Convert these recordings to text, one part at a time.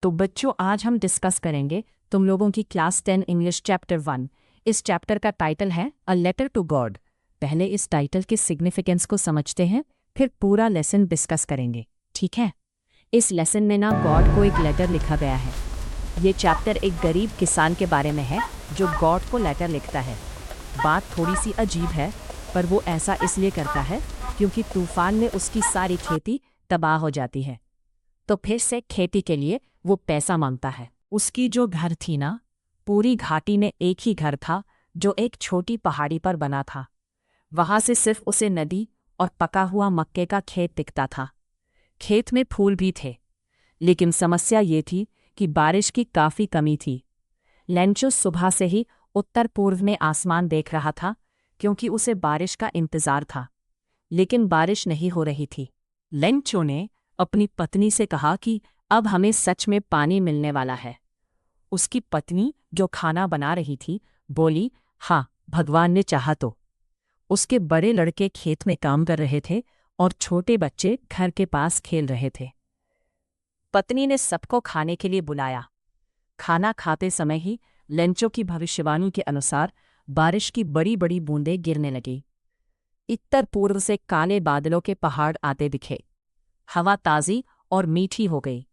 तो बच्चों, आज हम डिस्कस करेंगे तुम लोगों की क्लास 10 इंग्लिश चैप्टर 1। इस चैप्टर का टाइटल है अ लेटर टू गॉड। पहले इस टाइटल के सिग्निफिकेंस को समझते हैं, फिर पूरा लेसन डिस्कस करेंगे, ठीक है। इस लेसन में ना गॉड को एक लेटर लिखा गया है। ये चैप्टर एक गरीब किसान के बारे में है जो गॉड को लेटर लिखता है। बात थोड़ी सी अजीब है, पर वो ऐसा इसलिए करता है क्योंकि तूफान में उसकी सारी खेती तबाह हो जाती है। तो फिर से खेती के लिए वो पैसा मांगता है। उसकी जो घर थी ना, पूरी घाटी में एक ही घर था जो एक छोटी पहाड़ी पर बना था। वहां से सिर्फ उसे नदी और पका हुआ मक्के का खेत दिखता था। खेत में फूल भी थे, लेकिन समस्या ये थी कि बारिश की काफी कमी थी। लेंचो सुबह से ही उत्तर पूर्व में आसमान देख रहा था क्योंकि उसे बारिश का इंतजार था, लेकिन बारिश नहीं हो रही थी। लेंचो ने अपनी पत्नी से कहा कि अब हमें सच में पानी मिलने वाला है। उसकी पत्नी, जो खाना बना रही थी, बोली, हाँ, भगवान ने चाहा तो। उसके बड़े लड़के खेत में काम कर रहे थे और छोटे बच्चे घर के पास खेल रहे थे। पत्नी ने सबको खाने के लिए बुलाया। खाना खाते समय ही लेंचो की भविष्यवाणी के अनुसार बारिश की बड़ी बड़ी बूंदें गिरने लगी। उत्तर पूर्व से काले बादलों के पहाड़ आते दिखे। हवा ताज़ी और मीठी हो गई।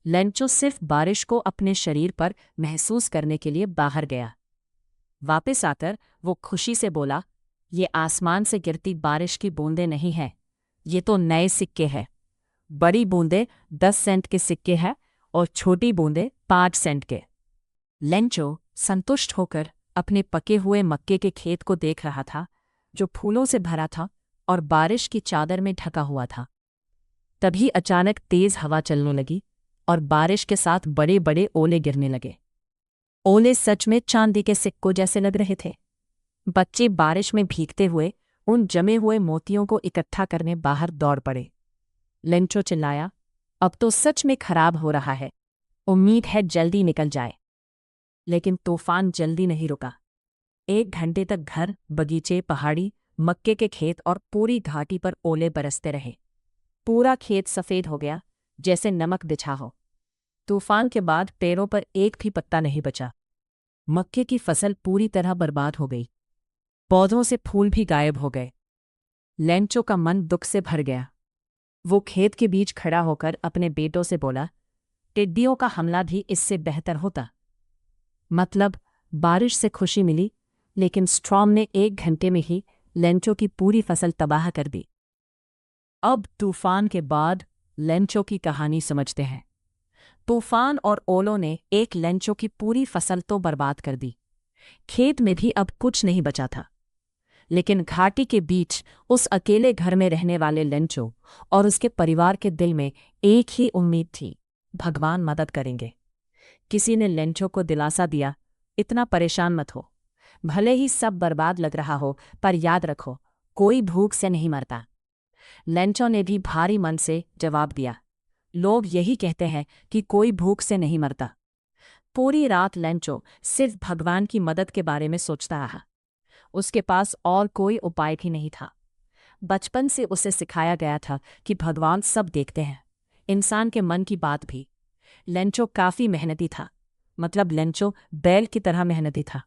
लेंचो सिर्फ बारिश को अपने शरीर पर महसूस करने के लिए बाहर गया। वापस आकर वो खुशी से बोला, ये आसमान से गिरती बारिश की बूंदें नहीं हैं, ये तो नए सिक्के हैं। बड़ी बूंदें 10 सेंट के सिक्के हैं और छोटी बूंदें 5 सेंट के। लेंचो संतुष्ट होकर अपने पके हुए मक्के के खेत को देख रहा था, जो फूलों से भरा था और बारिश की चादर में ढका हुआ था। तभी अचानक तेज हवा चलने लगी और बारिश के साथ बड़े बड़े ओले गिरने लगे। ओले सच में चांदी के सिक्कों जैसे लग रहे थे। बच्चे बारिश में भीगते हुए उन जमे हुए मोतियों को इकट्ठा करने बाहर दौड़ पड़े। लेंचो चिल्लाया, अब तो सच में खराब हो रहा है, उम्मीद है जल्दी निकल जाए। लेकिन तूफान जल्दी नहीं रुका। 1 घंटे तक घर, बगीचे, पहाड़ी, मक्के के खेत और पूरी घाटी पर ओले बरसते रहे। पूरा खेत सफ़ेद हो गया, जैसे नमक बिछा हो। तूफान के बाद पेड़ों पर एक भी पत्ता नहीं बचा। मक्के की फसल पूरी तरह बर्बाद हो गई। पौधों से फूल भी गायब हो गए। लेंचो का मन दुख से भर गया। वो खेत के बीच खड़ा होकर अपने बेटों से बोला, टिड्डियों का हमला भी इससे बेहतर होता। मतलब बारिश से खुशी मिली, लेकिन स्ट्रॉम ने 1 घंटे में ही लेंचो की पूरी फसल तबाह कर दी। अब तूफान के बाद लेंचो की कहानी समझते हैं। तूफान और ओलों ने एक लेंचो की पूरी फसल तो बर्बाद कर दी। खेत में भी अब कुछ नहीं बचा था। लेकिन घाटी के बीच उस अकेले घर में रहने वाले लेंचो और उसके परिवार के दिल में एक ही उम्मीद थी, भगवान मदद करेंगे। किसी ने लेंचो को दिलासा दिया, इतना परेशान मत हो। भले ही सब बर्बाद लग रहा हो, पर याद रखो, कोई भूख से नहीं मरता। लेंचो ने भी भारी मन से जवाब दिया, लोग यही कहते हैं कि कोई भूख से नहीं मरता। पूरी रात लेंचो सिर्फ भगवान की मदद के बारे में सोचता रहा। उसके पास और कोई उपाय भी नहीं था। बचपन से उसे सिखाया गया था कि भगवान सब देखते हैं, इंसान के मन की बात भी। लेंचो काफी मेहनती था। मतलब लेंचो बैल की तरह मेहनती था।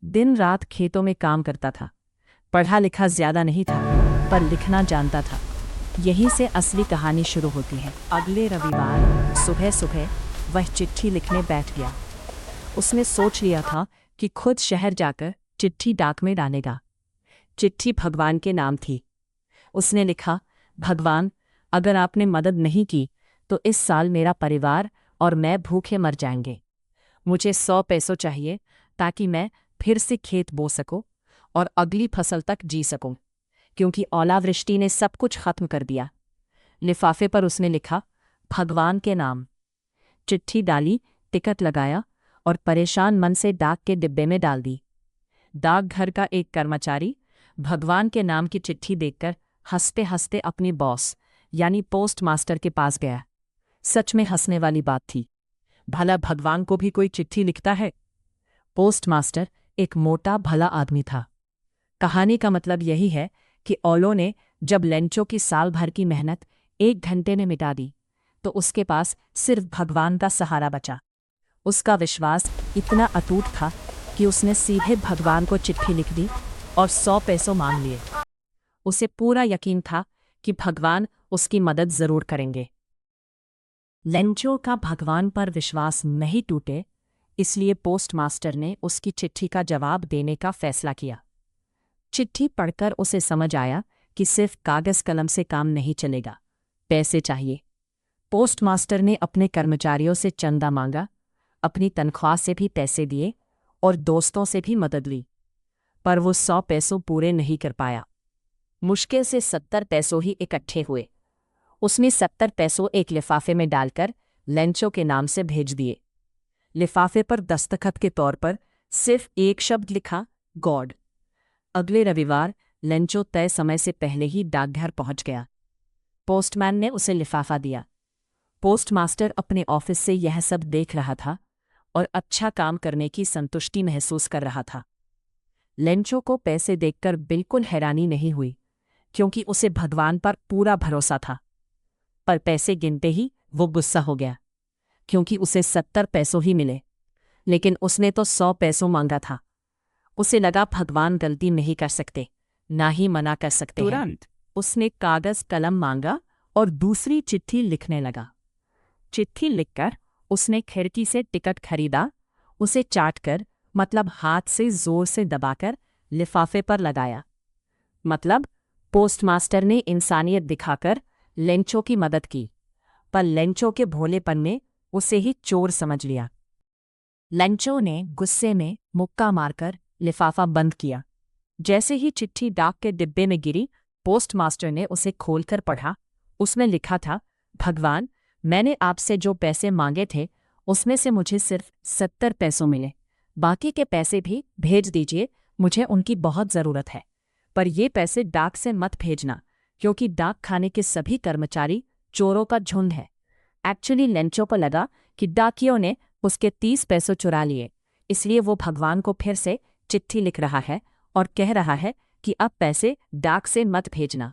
दिन रात खेतों में काम करता था। पढ़ा लिखा ज्यादा नहीं था, पर लिखना जानता था। यहीं से असली कहानी शुरू होती है। अगले रविवार सुबह सुबह वह चिट्ठी लिखने बैठ गया। उसने सोच लिया था कि खुद शहर जाकर चिट्ठी डाक में डालेगा। चिट्ठी भगवान के नाम थी। उसने लिखा, भगवान, अगर आपने मदद नहीं की तो इस साल मेरा परिवार और मैं भूखे मर जाएंगे। मुझे 100 पैसों चाहिए ताकि मैं फिर से खेत बो सकूं और अगली फसल तक जी सकूं, क्योंकि ओलावृष्टि ने सब कुछ खत्म कर दिया। लिफाफे पर उसने लिखा, भगवान के नाम। चिट्ठी डाली, टिकट लगाया और परेशान मन से डाक के डिब्बे में डाल दी। डाकघर का एक कर्मचारी भगवान के नाम की चिट्ठी देखकर हंसते हंसते अपनी बॉस यानी पोस्ट मास्टर के पास गया। सच में हंसने वाली बात थी। भला भगवान को भी कोई चिट्ठी लिखता है? पोस्ट मास्टर एक मोटा भला आदमी था। कहानी का मतलब यही है कि ओलों ने जब लेंचो की साल भर की मेहनत 1 घंटे में मिटा दी, तो उसके पास सिर्फ भगवान का सहारा बचा। उसका विश्वास इतना अटूट था कि उसने सीधे भगवान को चिट्ठी लिख दी और 100 पैसों मांग लिए। उसे पूरा यकीन था कि भगवान उसकी मदद जरूर करेंगे। लेंचो का भगवान पर विश्वास नहीं टूटे, इसलिए पोस्टमास्टर ने उसकी चिट्ठी का जवाब देने का फैसला किया। चिट्ठी पढ़कर उसे समझ आया कि सिर्फ कागज कलम से काम नहीं चलेगा, पैसे चाहिए। पोस्टमास्टर ने अपने कर्मचारियों से चंदा मांगा, अपनी तनख्वाह से भी पैसे दिए और दोस्तों से भी मदद ली, पर वो 100 पैसों पूरे नहीं कर पाया। मुश्किल से 70 पैसों ही इकट्ठे हुए। उसने 70 पैसों एक लिफाफे में डालकर लेंचो के नाम से भेज दिए। लिफाफे पर दस्तखत के तौर पर सिर्फ एक शब्द लिखा, गॉड। अगले रविवार लेंचो तय समय से पहले ही डाकघर पहुंच गया। पोस्टमैन ने उसे लिफाफा दिया। पोस्टमास्टर अपने ऑफिस से यह सब देख रहा था और अच्छा काम करने की संतुष्टि महसूस कर रहा था। लेंचो को पैसे देखकर बिल्कुल हैरानी नहीं हुई, क्योंकि उसे भगवान पर पूरा भरोसा था। पर पैसे गिनते ही वो गुस्सा हो गया, क्योंकि उसे 70 पैसों ही मिले, लेकिन उसने तो 100 पैसों मांगा था। उसे लगा भगवान गलती नहीं कर सकते, ना ही मना कर सकते हैं। तुरंत उसने कागज कलम मांगा और दूसरी चिट्ठी लिखने लगा। चिट्ठी लिखकर उसने खिड़की से टिकट खरीदा, उसे चाटकर, मतलब हाथ से जोर से दबाकर लिफाफे पर लगाया। मतलब पोस्टमास्टर ने इंसानियत दिखाकर लेंचो की मदद की, पर लेंचो के भोलेपन ने उसे ही चोर समझ लिया। लेंचो ने गुस्से में मुक्का मारकर लिफाफा बंद किया। जैसे ही चिट्ठी डाक के डिब्बे में गिरी, पोस्टमास्टर ने उसे खोलकर पढ़ा। उसमें लिखा था, भगवान, मैंने आपसे जो पैसे मांगे थे उसमें से मुझे सिर्फ 70 पैसों मिले। बाकी के पैसे भी भेज दीजिए, मुझे उनकी बहुत ज़रूरत है। पर ये पैसे डाक से मत भेजना, क्योंकि डाक खाने के सभी कर्मचारी चोरों का झुंड है। एक्चुअली लेंचो को लगा कि डाकियों ने उसके 30 पैसों चुरा लिए, इसलिए वो भगवान को फिर से चिट्ठी लिख रहा है और कह रहा है कि अब पैसे डाक से मत भेजना।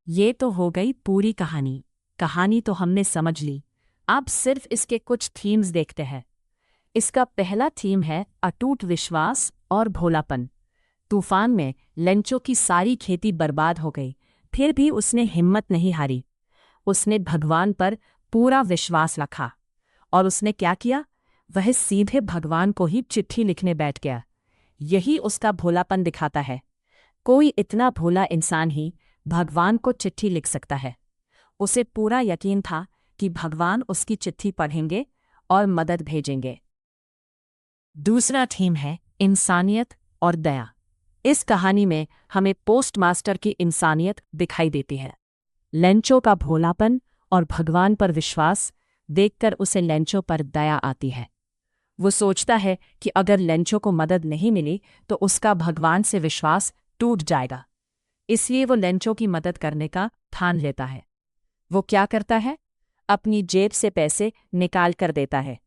ये तो हो गई पूरी कहानी। कहानी तो हमने समझ ली, अब सिर्फ इसके कुछ थीम्स देखते हैं। इसका पहला थीम है अटूट विश्वास और भोलापन। तूफान में लेंचो की सारी खेती बर्बाद हो गई, फिर भी उसने हिम्मत नहीं हारी। उसने भगवान पर पूरा विश्वास रखा और उसने क्या किया, वह सीधे भगवान को ही चिट्ठी लिखने बैठ गया। यही उसका भोलापन दिखाता है। कोई इतना भोला इंसान ही भगवान को चिट्ठी लिख सकता है। उसे पूरा यकीन था कि भगवान उसकी चिट्ठी पढ़ेंगे और मदद भेजेंगे। दूसरा थीम है इंसानियत और दया। इस कहानी में हमें पोस्टमास्टर की इंसानियत दिखाई देती है। लेंचो का भोलापन और भगवान पर विश्वास देखकर उसे लेंचो पर दया आती है। वो सोचता है कि अगर लेंचो को मदद नहीं मिली तो उसका भगवान से विश्वास टूट जाएगा, इसलिए वो लेंचो की मदद करने का ठान लेता है। वो क्या करता है, अपनी जेब से पैसे निकाल कर देता है।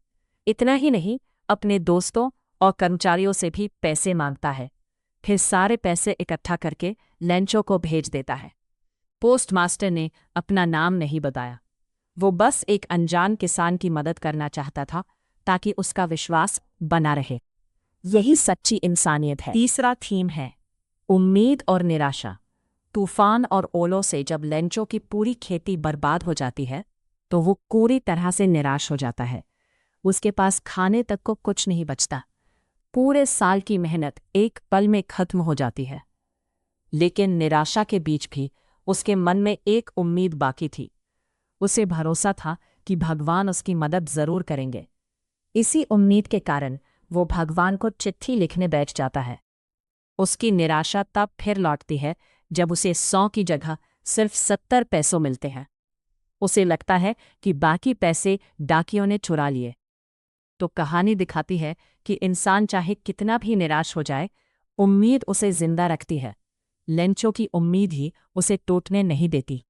इतना ही नहीं, अपने दोस्तों और कर्मचारियों से भी पैसे मांगता है, फिर सारे पैसे इकट्ठा करके लेंचो को भेज देता है। पोस्टमास्टर ने अपना नाम नहीं बताया, वो बस एक अनजान किसान की मदद करना चाहता था ताकि उसका विश्वास बना रहे। यही सच्ची इंसानियत है। तीसरा थीम है उम्मीद और निराशा। तूफान और ओलों से जब लेंचो की पूरी खेती बर्बाद हो जाती है तो वो पूरी तरह से निराश हो जाता है। उसके पास खाने तक को कुछ नहीं बचता। पूरे साल की मेहनत एक पल में खत्म हो जाती है। लेकिन निराशा के बीच भी उसके मन में एक उम्मीद बाकी थी। उसे भरोसा था कि भगवान उसकी मदद जरूर करेंगे। इसी उम्मीद के कारण वो भगवान को चिट्ठी लिखने बैठ जाता है। उसकी निराशा तब फिर लौटती है जब उसे 100 की जगह सिर्फ 70 पैसों मिलते हैं। उसे लगता है कि बाकी पैसे डाकियों ने चुरा लिए। तो कहानी दिखाती है कि इंसान चाहे कितना भी निराश हो जाए, उम्मीद उसे जिंदा रखती है। लेंचो की उम्मीद ही उसे टूटने नहीं देती।